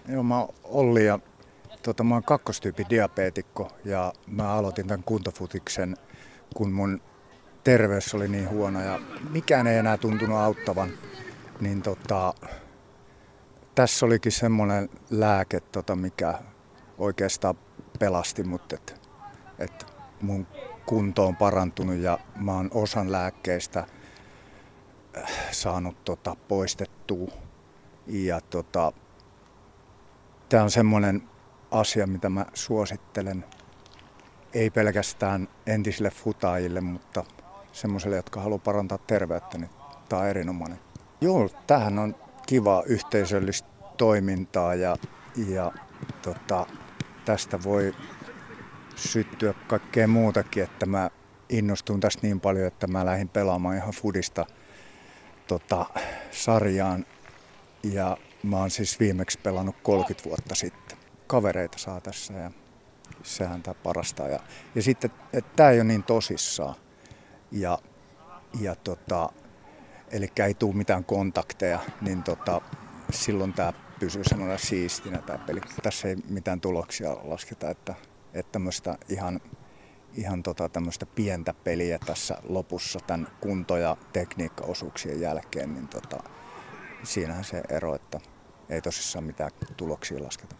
Joo, mä oon Olli ja mä oon kakkostyypin diabeetikko ja mä aloitin tämän kuntofutiksen, kun mun terveys oli niin huono ja mikään ei enää tuntunut auttavan. Niin tässä olikin semmoinen lääke, mikä oikeastaan pelasti mut, että mun kunto on parantunut ja mä oon osan lääkkeistä saanut poistettua. Ja tämä on semmoinen asia, mitä mä suosittelen, ei pelkästään entisille futaajille, mutta semmoisille, jotka haluaa parantaa terveyttä, niin tämä on erinomainen. Joo, tämähän on kiva yhteisöllistä toimintaa ja tästä voi syttyä kaikkea muutakin, että mä innostun tästä niin paljon, että mä lähdin pelaamaan ihan fudista sarjaan ja mä oon siis viimeksi pelannut 30 vuotta sitten. Kavereita saa tässä ja sehän tää parasta. Ja sitten, että tää ei ole niin tosissaan. Eli ei tule mitään kontakteja, niin silloin tää pysyy semmoinen siistinä tää peli. Tässä ei mitään tuloksia lasketa, että tämmöistä ihan tämmöistä pientä peliä tässä lopussa tämän kunto- ja tekniikkaosuuksien jälkeen, niin siinähän se ero, että ei tosissaan mitään tuloksia lasketa.